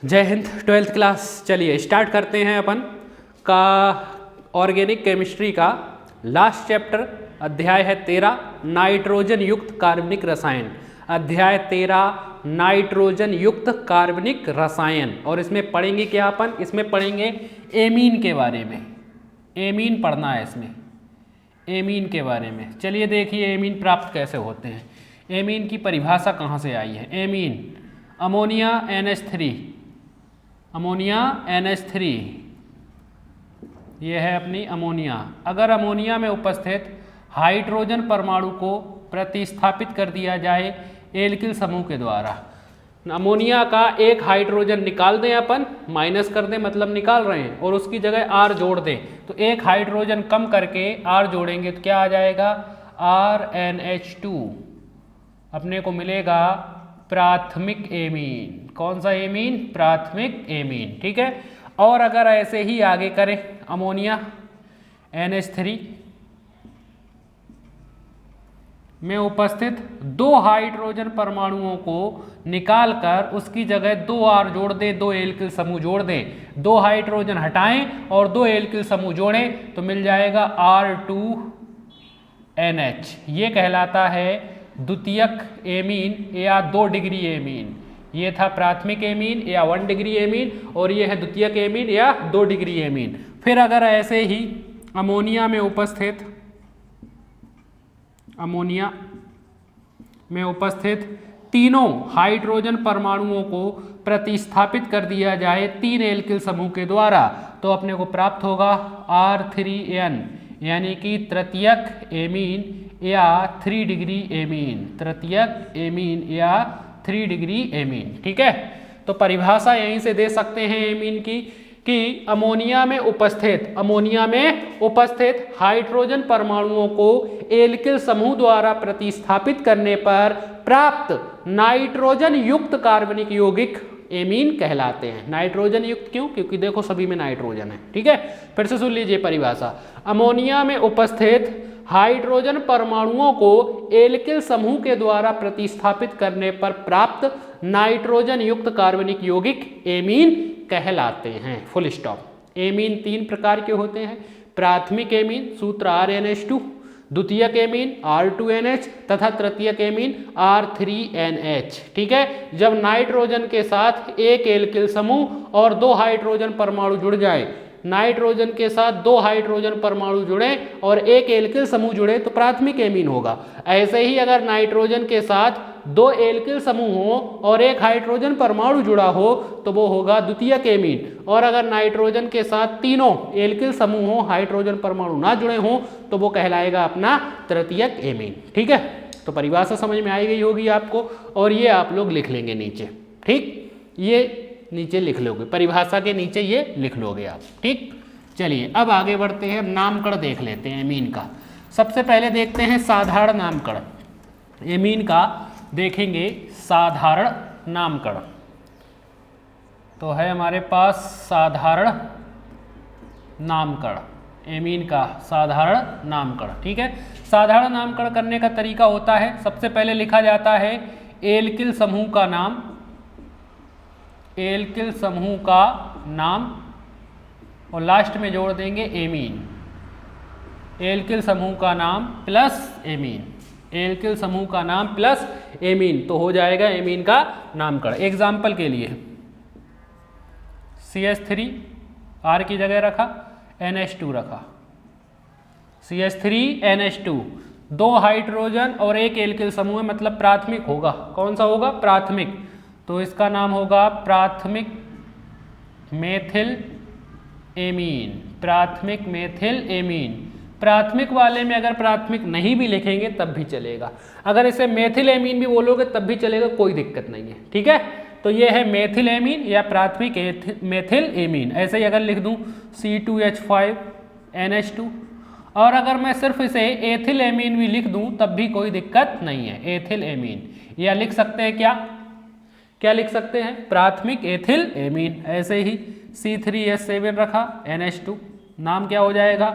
जय Hind. 12th class, चलिए start करते हैं अपन का ऑर्गेनिक केमिस्ट्री का लास्ट चैप्टर। अध्याय है 13 नाइट्रोजन युक्त कार्बनिक रसायन। अध्याय 13 नाइट्रोजन युक्त कार्बनिक रसायन। और इसमें पढ़ेंगे क्या अपन? इसमें पढ़ेंगे एमीन के बारे में। एमीन पढ़ना है इसमें, एमीन के बारे में। चलिए देखिए एमीन प्राप्त कैसे होते हैं। एमीन की परिभाषा कहाँ से आई है? Amine ammonia NH3, ammonia NH3 ये है अपनी अमोनिया। अगर अमोनिया में उपस्थित हाइड्रोजन परमाणु को प्रतिस्थापित कर दिया जाए एल्किल समूह के द्वारा, अमोनिया का एक हाइड्रोजन निकाल दें अपन, माइनस कर दें मतलब निकाल रहे हैं, और उसकी जगह R जोड़ दें, तो एक हाइड्रोजन कम करके R जोड़ेंगे तो क्या आ जाएगा? RNH2 अपने को मिलेगा प्राथमिक एमीन। कौन सा एमीन? प्राथमिक एमीन। ठीक है। और अगर ऐसे ही आगे करें, अमोनिया NH3 में उपस्थित दो हाइड्रोजन परमाणुओं को निकालकर उसकी जगह 2R जोड़ दें, 2 एल्किल समूह जोड़ दें, 2 हाइड्रोजन हटाएं और 2 एल्किल समूह जोड़ें तो मिल जाएगा R2NH। ये कहलाता है द्वितीयक एमीन या 2 डिग्री एमीन। ये था प्राथमिक एमीन या 1 डिग्री एमीन, और ये है द्वितीयक एमीन या 2 डिग्री एमीन। फिर अगर ऐसे ही अमोनिया में उपस्थित तीनों हाइड्रोजन परमाणुओं को प्रतिस्थापित कर दिया जाए 3 एल्किल समूह के द्वारा, तो अपने को प्राप्त होगा R3N, यानी कि तृतीयक एमीन या 3 डिग्री एमीन। तृतीयक एमीन या 3 डिग्री एमीन। ठीक है। तो परिभाषा यहीं से दे सकते हैं एमीन की कि अमोनिया में उपस्थित हाइड्रोजन परमाणुओं को एल्किल समूह द्वारा प्रतिस्थापित करने पर प्राप्त नाइट्रोजन युक्त कार्बनिक यौगिक एमीन कहलाते हैं। नाइट्रोजन युक्त क्यों? क्योंकि देखो सभी में नाइट्रोजन है। ठीक है। फिर से सुन लीजिए परिभाषा। अमोनिया में उपस्थित हाइड्रोजन परमाणुओं को एल्किल समूह के द्वारा प्रतिस्थापित करने पर प्राप्त नाइट्रोजन युक्त कार्बनिक यौगिक एमीन कहलाते हैं। Full stop. एमीन 3 प्रकार के होते हैं। प्राथमिक एमीन सूत्र RNH2, द्वितीयक एमीन R2NH तथा तृतीयक एमीन R3NH। ठीक है। जब नाइट्रोजन के साथ एक एल्किल समूह और 2 हाइड्रोजन परमाणु जुड़ जाए, नाइट्रोजन के साथ 2 हाइड्रोजन परमाणु जुड़े और एक एल्किल समूह जुड़े तो प्राथमिक एमीन होगा। ऐसे ही अगर नाइट्रोजन के साथ 2 एल्किल समूह हो और एक हाइड्रोजन परमाणु जुड़ा हो तो वो होगा द्वितीयक एमीन। और अगर नाइट्रोजन के साथ तीनों एल्किल समूह हो, हाइड्रोजन परमाणु ना जुड़े हों, तो वो कहलाएगा अपना तृतीयक एमीन। ठीक है। तो परिभाषा समझ में आई गई होगी आपको, और ये आप लोग लिख लेंगे नीचे। ठीक, ये नीचे लिख लोगे, परिभाषा के नीचे ये लिख लोगे आप। ठीक। चलिए अब आगे बढ़ते हैं, नामकरण देख लेते हैं एमीन का। सबसे पहले देखते हैं साधारण नामकरण। एमीन का देखेंगे साधारण नामकरण। तो है हमारे पास साधारण नामकरण, एमीन का साधारण नामकरण। ठीक है। साधारण नामकरण करने का तरीका होता है, सबसे पहले लिखा जाता है एल्किल समूह का नाम, एल्किल समूह का नाम, और लास्ट में जोड़ देंगे एमीन। एल्किल समूह का नाम प्लस एमीन, एल्किल समूह का नाम प्लस एमीन, तो हो जाएगा एमीन का नामकरण। एग्जाम्पल के लिए CH3 R की जगह रखा, NH2 रखा। CH3NH2 2 हाइड्रोजन और एक एल्किल समूह, मतलब प्राथमिक होगा। कौन सा होगा? प्राथमिक। तो इसका नाम होगा प्राथमिक मेथिल एमीन। प्राथमिक मेथिल एमीन। प्राथमिक वाले में अगर प्राथमिक नहीं भी लिखेंगे तब भी चलेगा, अगर इसे मेथिल एमीन भी बोलोगे तब भी चलेगा, कोई दिक्कत नहीं है। ठीक है। तो ये है मेथिल एमीन या प्राथमिक मेथिल एमीन। ऐसे ही अगर लिख दूं C2H5NH2, और अगर मैं सिर्फ इसे एथिल एमीन भी लिख दूं तब भी कोई दिक्कत नहीं है, एथिल एमीन। या लिख सकते हैं क्या लिख सकते हैं? प्राथमिक एथिल एमीन। ऐसे ही C3H7 रखा, NH2, नाम क्या हो जाएगा?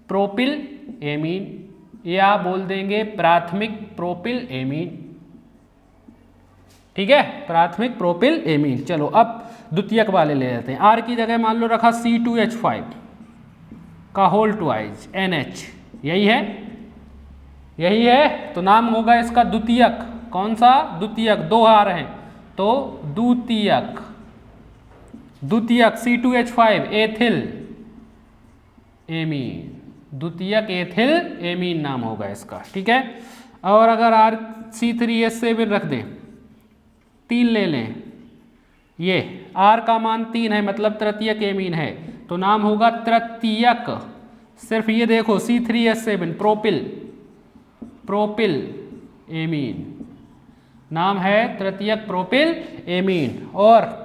प्रोपिल एमीन, या बोल देंगे प्राथमिक प्रोपिल एमीन। ठीक है, प्राथमिक प्रोपिल एमीन। चलो अब द्वितीयक वाले ले लेते हैं। आर की जगह मान लो रखा C2H5 का होल ट्वाइस NH, यही है, यही है, तो नाम होगा इसका द्वितीयक। कौन सा? द्वितीयक, दो आर हैं तो द्वितीयक, द्वितीयक C2H5 एथिल एमीन, द्वितीयक एथिल एमीन नाम होगा इसका। ठीक है, और अगर आर C3H7 रख दें, 3 ले लें, ये आर का मान 3 है मतलब तृतीयक एमीन है, तो नाम होगा तृतीयक। सिर्फ ये देखो C3H7 प्रोपिल, प्रोपिल एमीन, नाम है तृतीयक प्रोपिल एमीन। और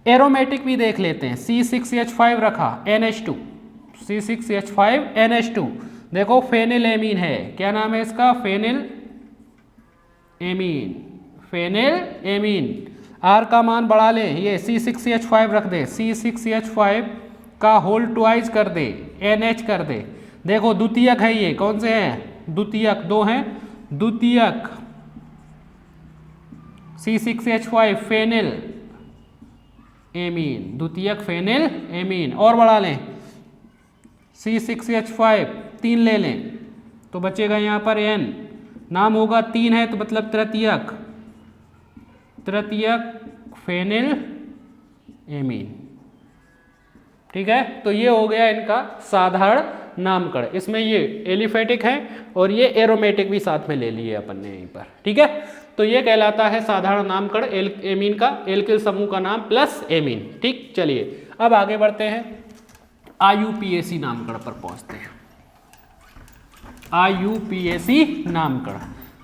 एरोमेटिक भी देख लेते हैं। C6H5 रखा NH2, C6H5 NH2, देखो फेनिल एमीन है। क्या नाम है इसका? Phenyl amine, phenyl amine. R का मान बढ़ा ले, ये C6H5 रख दे, C6H5 का होल ट्वाइस कर दे, NH कर दे। देखो द्वितीयक है ये, कौन से हैं? द्वितीयक, दो हैं द्वितीयक। C6H5 फेनिल एमीन, द्वितीयक फेनिल एमीन। और बढ़ा लें, C6H5 3 ले लें तो बचेगा यहाँ पर N, नाम होगा 3 है तो मतलब तृतीयक, तृतीयक फेनिल एमीन। ठीक है, तो ये हो गया इनका साधारण नामकरण। इसमें ये एलिफेटिक है और ये एरोमेटिक भी साथ में ले लिए अपन ने यहीं पर। ठीक है, तो ये कहलाता है साधारण नामकरण एमीन का, एल्किल समूह का नाम प्लस एमीन। ठीक, चलिए अब आगे बढ़ते हैं, IUPAC नामकरण पर पहुंचते हैं। IUPAC नामकरण,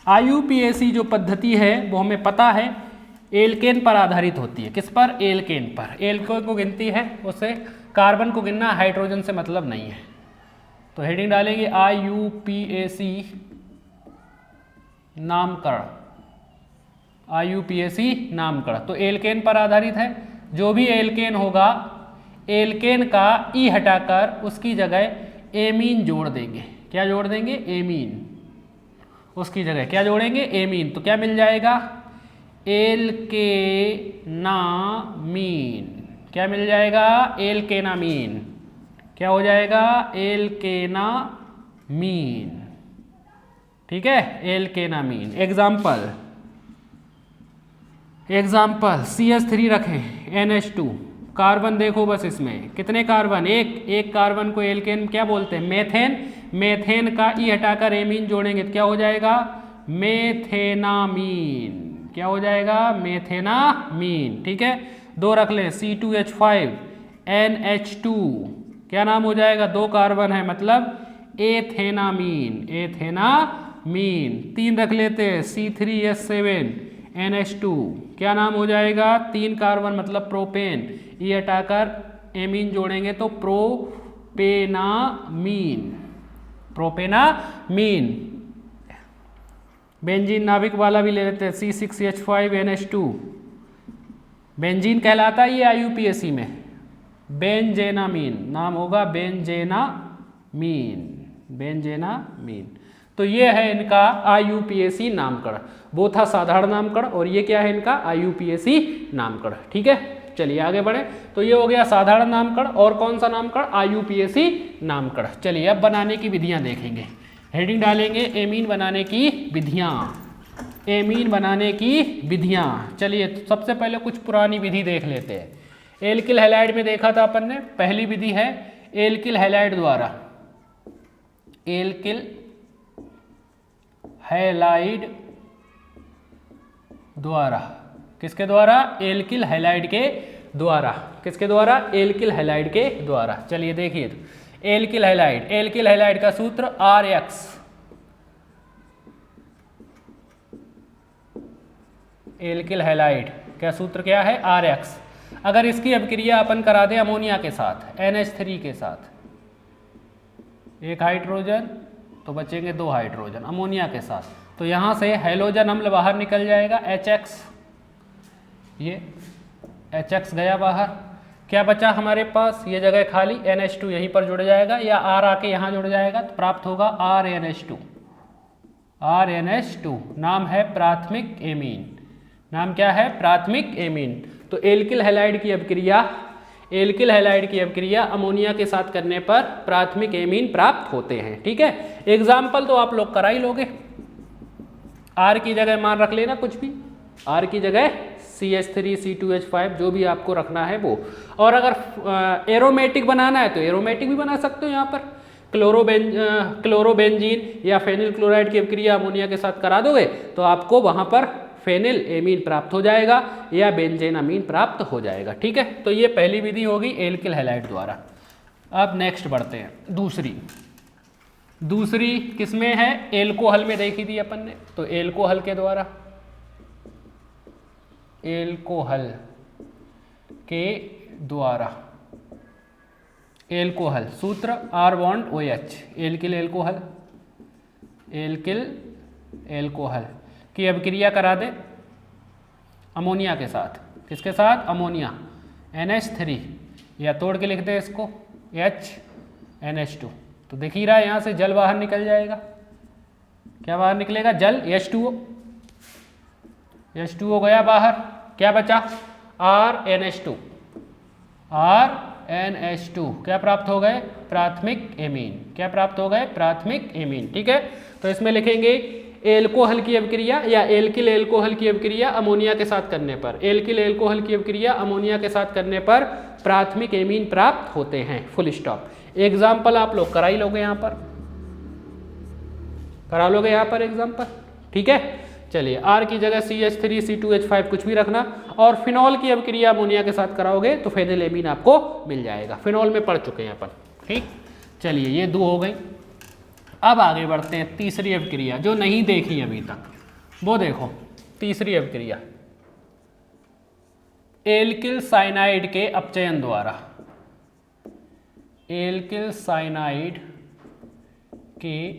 IUPAC जो पद्धति है वो हमें पता है एल्केन पर आधारित होती है। किस पर? एल्केन पर। एल्केन को गिनती है, उससे कार्बन को गिनना, हाइड्रोजन से मतलब नहीं है। तो हेडिंग डालेंगे IUPAC नामकरण, IUPAC नामकरण। तो एल्केन पर आधारित है। जो भी एल्केन होगा, एल्केन का ई हटाकर उसकी जगह एमीन जोड़ देंगे। क्या जोड़ देंगे? एमीन। उसकी जगह क्या जोड़ेंगे? एमीन। तो क्या मिल जाएगा? एल्केनामीन। क्या मिल जाएगा? एल्केनामीन। क्या हो जाएगा? एल्केनामीन। ठीक है, एल्केनामीन। एग्जाम्पल, एग्जाम्पल CH3 रखें, NH2, कार्बन देखो बस इसमें कितने कार्बन? एक कार्बन को एल्केन क्या बोलते हैं? मेथेन। मेथेन का ई हटाकर एमीन जोड़ेंगे तो क्या हो जाएगा? मेथेनामीन। क्या हो जाएगा? मेथेनामीन। ठीक है, 2 रख लें, C2H5 NH2, क्या नाम हो जाएगा? 2 कार्बन है मतलब एथेनामीन, एथेनामीन। 3 रख लेते हैं, C3H7 NH2, क्या नाम हो जाएगा? 3 कार्बन मतलब प्रोपेन, ये हटाकर एमीन जोड़ेंगे तो प्रोपेनामीन, प्रोपेनामीन। बेंजीन नाभिक वाला भी ले लेते हैं, C6H5 NH2, बेंजीन कहलाता है ये IUPAC में, बेंजेनामीन, नाम होगा बेंजेनामीन, बेंजेनामीन। तो ये है इनका IUPAC नामकरण। वो था साधारण नामकरण और ये क्या है इनका? IUPAC नामकरण। ठीक है, चलिए आगे बढ़े। तो ये हो गया साधारण नामकरण, और कौन सा नामकरण? IUPAC नामकरण। चलिए अब बनाने की विधियां देखेंगे। हेडिंग डालेंगे एमीन बनाने की विधियां, एमीन बनाने की विधियां। चलिए तो सबसे पहले कुछ पुरानी विधि देख लेते हैं। एल्किल हैलाइड में देखा था अपन ने, पहली विधि है एल्किल हैलाइड द्वारा, एल्किल हैलाइड द्वारा। किसके द्वारा? एल्किल हैलाइड के द्वारा। किसके द्वारा? एल्किल हैलाइड के द्वारा। चलिए देखिए, तो एल्किल हैलाइड, एल्किल हैलाइड का सूत्र RX, एल्किल हैलाइड का सूत्र क्या है? RX। अगर इसकी अभिक्रिया अपन करा दें अमोनिया के साथ, NH3 के साथ, 1 हाइड्रोजन तो बचेंगे 2 हाइड्रोजन अमोनिया के साथ, तो यहाँ से हैलोजन अम्ल बाहर निकल जाएगा HX, ये HX गया बाहर। क्या बचा हमारे पास? ये जगह खाली, NH2 यहीं पर जुड़ जाएगा या R आके यहाँ जुड़ जाएगा तो प्राप्त होगा RNH2, RNH2 नाम है प्राथमिक एमीन, नाम क्या है? प्राथमिक एमीन। तो एल्किल हैलाइड की अभिक्रिया अमोनिया के साथ करने पर प्राथमिक एमीन प्राप्त होते हैं। ठीक है, एग्जाम्पल तो आप लोग करा ही लोगे। आर की जगह मान रख लेना कुछ भी, आर की जगह CH3C2H5 जो भी आपको रखना है वो। और अगर एरोमेटिक बनाना है तो एरोमेटिक भी बना सकते हो। यहाँ पर क्लोरोबेंजीन या फेनिल क्लोराइड की अभिक्रिया अमोनिया के साथ करा दोगे तो आपको वहाँ पर फेनिल एमीन प्राप्त हो जाएगा या बेंजेन अमीन प्राप्त हो जाएगा। ठीक है, तो ये पहली विधि होगी एल्किल हैलाइड द्वारा। अब नेक्स्ट बढ़ते हैं। दूसरी किसमें है? एल्कोहल में देखी थी अपन ने। तो एल्कोहल के द्वारा, एल्कोहल सूत्र R bond OH, alkyl alcohol की अभिक्रिया करा दे अमोनिया के साथ। किसके साथ? अमोनिया, NH3, या तोड़ के लिखते हैं इसको HNH2। तो दिख ही रहा है यहाँ से जल बाहर निकल जाएगा। क्या बाहर निकलेगा? जल, H2O गया बाहर, क्या बचा? RNH2। क्या प्राप्त हो गए? प्राथमिक एमीन। क्या प्राप्त हो गए? प्राथमिक एमीन। ठीक है, तो इसमें लिखेंगे एल्कोहल की अभिक्रिया या एल्किल एल्कोहल की अभिक्रिया अमोनिया के साथ करने पर, एल्किल एल्कोहल की अभिक्रिया अमोनिया के साथ करने पर प्राथमिक एमीन प्राप्त होते हैं। Full stop. एग्जाम्पल आप लोग करा ही लोगे, यहाँ पर करा लोगे यहाँ पर एग्जाम्पल। ठीक है, चलिए आर की जगह CH3C2H5 कुछ भी रखना, और फिनॉल की अभिक्रिया अमोनिया के साथ कराओगे तो फेनिल एमीन आपको मिल जाएगा। फिनॉल में पढ़ चुके हैं अपन। ठीक, चलिए ये 2 हो गई। अब आगे बढ़ते हैं तीसरी अभिक्रिया जो नहीं देखी अभी तक, वो देखो। तीसरी अभिक्रिया एल्किल साइनाइड के अपचयन द्वारा, एल्किल साइनाइड के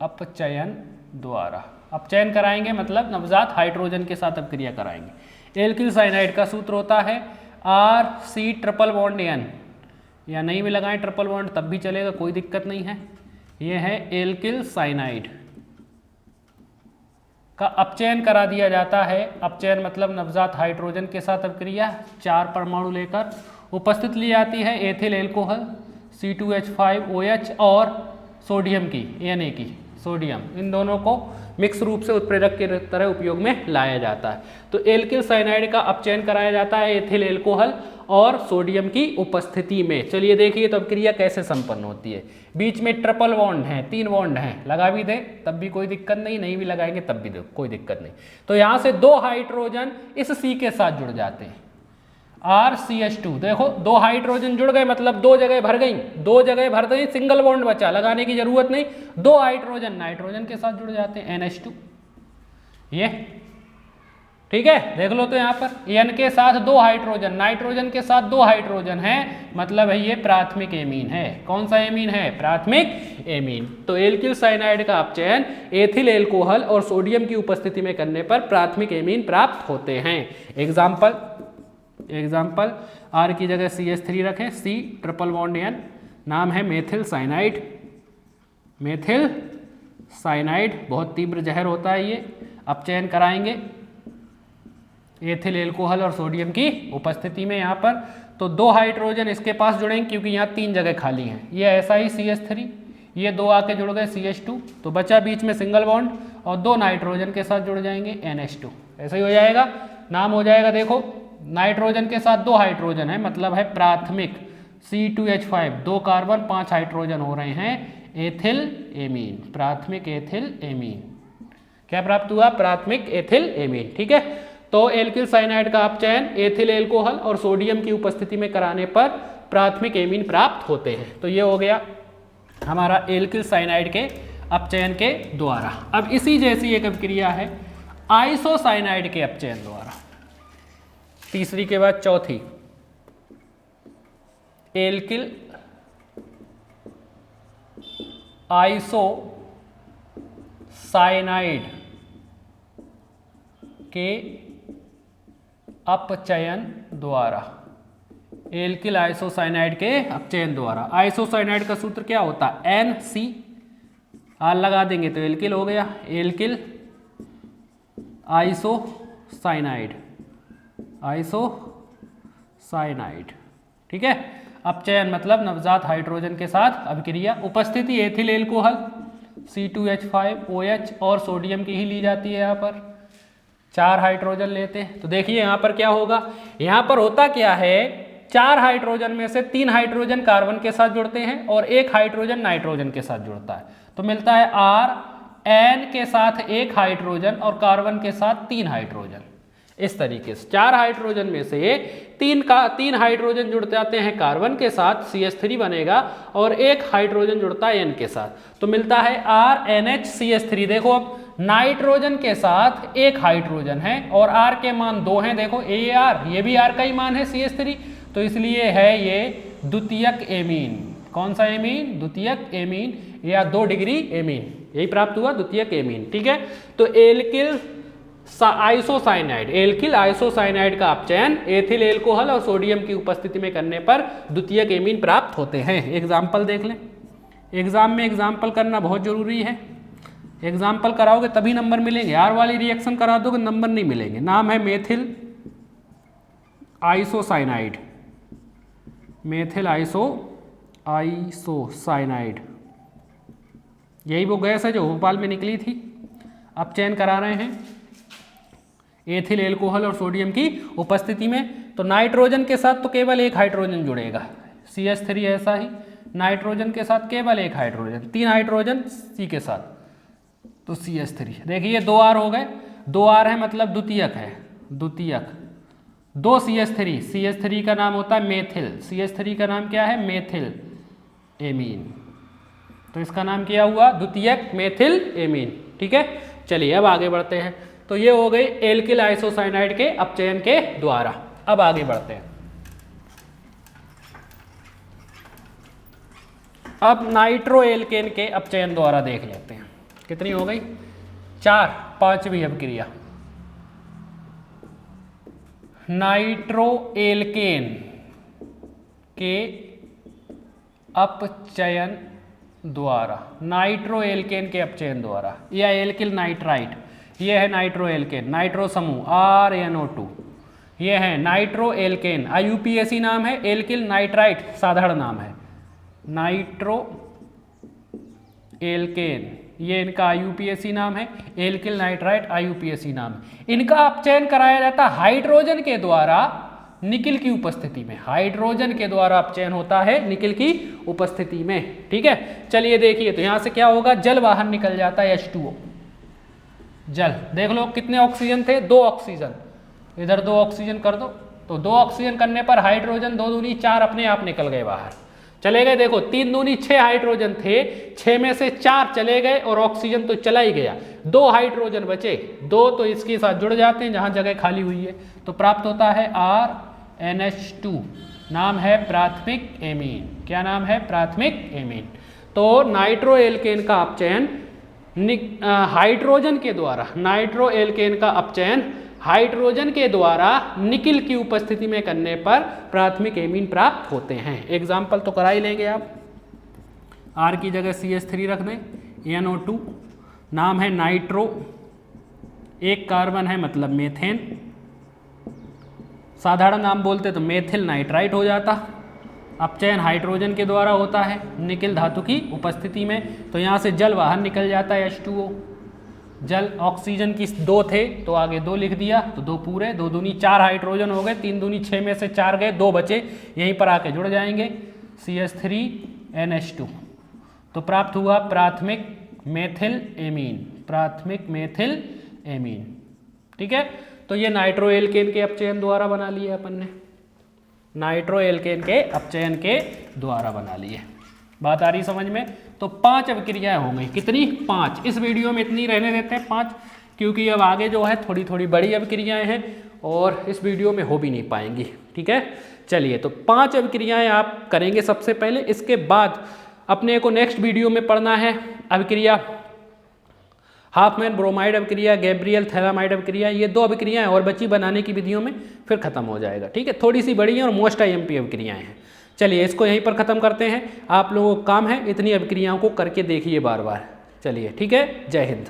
अपचयन द्वारा। अपचयन कराएंगे मतलब नवजात हाइड्रोजन के साथ अपक्रिया कराएंगे। एल्किल साइनाइड का सूत्र होता है RC ट्रिपल बॉन्ड N, या नहीं भी लगाएं ट्रिपल बॉन्ड तब भी चलेगा, कोई दिक्कत नहीं है। यह है एल्किल साइनाइड का अपचयन करा दिया जाता है। अपचयन मतलब नवजात हाइड्रोजन के साथ अपक्रिया 4 परमाणु लेकर उपस्थित ली जाती है एथिल एल्कोहल C2H5OH और सोडियम की Na की सोडियम, इन दोनों को मिक्स रूप से उत्प्रेरक के तरह उपयोग में लाया जाता है। तो एल्किल साइनाइड का अपचयन कराया जाता है एथिल एल्कोहल और सोडियम की उपस्थिति में। चलिए देखिए तो अभिक्रिया कैसे संपन्न होती है। बीच में ट्रिपल बॉन्ड हैं, 3 बॉन्ड हैं, लगा भी दे तब भी कोई दिक्कत नहीं, नहीं भी लगाएंगे तब भी कोई दिक्कत नहीं। तो यहाँ से 2 हाइड्रोजन इस C के साथ जुड़ जाते हैं, RCH2। देखो 2 हाइड्रोजन जुड़ गए मतलब 2 जगह भर गई, 2 जगह भर गई, सिंगल बॉन्ड बचा, लगाने की जरूरत नहीं। 2 हाइड्रोजन नाइट्रोजन के साथ जुड़ जाते हैं NH2। ये ठीक है, देख लो तो यहाँ पर N के साथ 2 हाइड्रोजन, नाइट्रोजन के साथ 2 हाइड्रोजन है, मतलब है ये प्राथमिक एमीन है। कौन सा एमीन है? प्राथमिक एमीन। तो एल्किल साइनाइड का अपचयन एथिल एल्कोहल और सोडियम की उपस्थिति में करने पर प्राथमिक एमीन प्राप्त होते हैं। एग्जाम्पल R की जगह CH3 रखें, C ट्रिपल बॉन्ड N, नाम है मेथिल साइनाइड। मेथिल साइनाइड बहुत तीव्र जहर होता है ये। अपचयन कराएंगे एथिल एल्कोहल और सोडियम की उपस्थिति में यहाँ पर। तो 2 हाइड्रोजन इसके पास जुड़ेंगे क्योंकि यहाँ 3 जगह खाली हैं। ये ऐसा ही CH3, ये 2 आके जुड़ गए CH2, तो बचा बीच में सिंगल बॉन्ड और 2 नाइट्रोजन के साथ जुड़ जाएंगे NH2। ऐसा ही हो जाएगा, नाम हो जाएगा। देखो नाइट्रोजन के साथ 2 हाइड्रोजन है मतलब है प्राथमिक C2H5, 2 कार्बन 5 हाइड्रोजन हो रहे हैं, एथिल एमीन, प्राथमिक एथिल एमीन। क्या प्राप्त हुआ? प्राथमिक एथिल एमीन। ठीक है, तो एल्किल साइनाइड का अपचयन एथिल एल्कोहल और सोडियम की उपस्थिति में कराने पर प्राथमिक एमीन प्राप्त होते हैं। तो ये हो गया हमारा एल्किल साइनाइड के अपचयन के द्वारा। अब इसी जैसी एक अभिक्रिया है आइसोसाइनाइड के अपचयन द्वारा। तीसरी के बाद चौथी, एल्किल आइसोसाइनाइड के अपचयन द्वारा। एल्किल आइसोसाइनाइड के अपचयन द्वारा। आइसोसाइनाइड का सूत्र क्या होता है? NC, आर लगा देंगे तो एल्किल हो गया, एल्किल आइसो साइनाइड, आइसोसाइनाइड। ठीक है, अपचयन मतलब नवजात हाइड्रोजन के साथ अभिक्रिया। उपस्थिति एथिल एल्कोहल C2H5OH और सोडियम की ही ली जाती है। यहाँ पर 4 हाइड्रोजन लेते हैं। तो देखिए यहाँ पर क्या होगा, यहाँ पर होता क्या है, 4 हाइड्रोजन में से 3 हाइड्रोजन कार्बन के साथ जुड़ते हैं और 1 हाइड्रोजन नाइट्रोजन के साथ जुड़ता है। तो मिलता है R, N के साथ 1 हाइड्रोजन और कार्बन के साथ 3 हाइड्रोजन। इस तरीके से 4 हाइड्रोजन में से 3 हाइड्रोजन जुड़ जाते हैं कार्बन के साथ, CH3 बनेगा, और 1 हाइड्रोजन जुड़ता है N के साथ, तो मिलता है RNHCH3। देखो अब नाइट्रोजन के साथ 1 हाइड्रोजन है और R के मान 2 हैं। देखो ये भी R का ही मान है CH3, तो इसलिए है ये द्वितीयक एमीन। कौन सा एमीन? द्वितीयक एमीन या 2 डिग्री एमीन, यही प्राप्त हुआ द्वितीयक एमीन। ठीक है, तो एल्किल आइसोसाइनाइड का अपचयन एथिल एल्कोहल और सोडियम की उपस्थिति में करने पर द्वितीयक एमीन प्राप्त होते हैं। एग्जाम्पल देख लें, एग्जाम में एग्जाम्पल करना बहुत जरूरी है। एग्जाम्पल कराओगे तभी नंबर मिलेंगे, आर वाली रिएक्शन करा दोगे नंबर नहीं मिलेंगे। नाम है मेथिल आइसोसाइनाइड, मेथिल आइसोसाइनाइड, यही वो गैस है जो भोपाल में निकली थी। अपचयन करा रहे हैं एथिल एल्कोहल और सोडियम की उपस्थिति में। तो नाइट्रोजन के साथ तो केवल 1 हाइड्रोजन जुड़ेगा, CH3 ऐसा ही, नाइट्रोजन के साथ केवल 1 हाइड्रोजन, 3 हाइड्रोजन C के साथ, तो CH3। देखिए 2 R हो गए, 2 R है मतलब द्वितीयक है, द्वितीयक। 2 CH3, CH3 का नाम होता है मेथिल, CH3 का नाम क्या है? मेथिल एमीन, तो इसका नाम क्या हुआ? द्वितीयक मेथिल एमीन। ठीक है, चलिए अब आगे बढ़ते हैं। तो ये हो गई एल्किल आइसोसाइनाइड के अपचयन के द्वारा। अब आगे बढ़ते हैं। अब नाइट्रो एल्केन के अपचयन द्वारा देख लेते हैं। कितनी हो गई? 4, 5वीं अभिक्रिया। नाइट्रो एल्केन के अपचयन द्वारा, नाइट्रो एल्केन के अपचयन द्वारा, या एल्किल नाइट्राइट, ये है नाइट्रो एल्केन, नाइट्रो समूह RNO2, ये है नाइट्रो एल्केन, IUPAC नाम है, एल्किल नाइट्राइट साधारण नाम है, नाइट्रो एल्केन, ये इनका IUPAC नाम है, एल्किल नाइट्राइट IUPAC नाम है। इनका अपचयन कराया जाता है हाइड्रोजन के द्वारा निकिल की उपस्थिति में, हाइड्रोजन के द्वारा अपचयन होता है निकिल की उपस्थिति में। ठीक है, चलिए देखिए, तो यहां से क्या होगा? जल बाहर निकल जाता है, H2O जल। देख लो कितने ऑक्सीजन थे? 2 ऑक्सीजन, इधर 2 ऑक्सीजन कर दो, तो 2 ऑक्सीजन करने पर हाइड्रोजन 2 दूनी 4 अपने आप निकल गए बाहर, चले गए। देखो 3 दूनी 6 हाइड्रोजन थे, 6 में से 4 चले गए और ऑक्सीजन तो चला ही गया, 2 हाइड्रोजन बचे, 2 तो इसके साथ जुड़ जाते हैं जहां जगह खाली हुई है, तो प्राप्त होता है RNH2, नाम है प्राथमिक एमीन। क्या नाम है? प्राथमिक एमीन। तो नाइट्रो एल्केन का अपचयन हाइड्रोजन के द्वारा, नाइट्रो एल्केन का अपचयन हाइड्रोजन के द्वारा निकिल की उपस्थिति में करने पर प्राथमिक एमीन प्राप्त होते हैं। एग्जाम्पल तो करा ही लेंगे आप, R की जगह CH3 रख दें, NO2, नाम है नाइट्रो, 1 कार्बन है मतलब मेथेन, साधारण नाम बोलते तो मेथिल नाइट्राइट हो जाता। अपचयन हाइड्रोजन के द्वारा होता है निकिल धातु की उपस्थिति में, तो यहाँ से जल बाहर निकल जाता है H2O, जल। ऑक्सीजन की 2 थे तो आगे 2 लिख दिया, तो 2 पूरे, 2 दूनी 4 हाइड्रोजन हो गए, 3 दूनी 6 में से 4 गए, 2 बचे, यहीं पर आके जुड़ जाएंगे, CH3NH2, तो प्राप्त हुआ प्राथमिक मेथिल एमीन, प्राथमिक मेथिल एमीन। ठीक है, तो ये नाइट्रो एल्केन के अपचयन द्वारा बना लिया अपन ने, नाइट्रो एल्केन के अपचयन के द्वारा बना लिए। बात आ रही समझ में? तो 5 अभिक्रियाएं हो गई। कितनी? 5। इस वीडियो में इतनी रहने देते हैं 5, क्योंकि अब आगे जो है थोड़ी थोड़ी बड़ी अभिक्रियाएं हैं और इस वीडियो में हो भी नहीं पाएंगी। ठीक है, चलिए, तो 5 अभिक्रियाएं आप करेंगे सबसे पहले। इसके बाद अपने को नेक्स्ट वीडियो में पढ़ना है अभिक्रिया हाफमैन ब्रोमाइड अभिक्रिया, गैब्रियल थैलामाइड अभिक्रिया, ये 2 अभिक्रियाएं और बची बनाने की विधियों में, फिर खत्म हो जाएगा। ठीक है, थोड़ी सी बड़ी हैं और मोस्ट IMP अभिक्रियाएं हैं। चलिए, इसको यहीं पर खत्म करते हैं। आप लोगों को काम है इतनी अभिक्रियाओं को करके देखिए बार बार। चलिए, ठीक है, जय हिंद।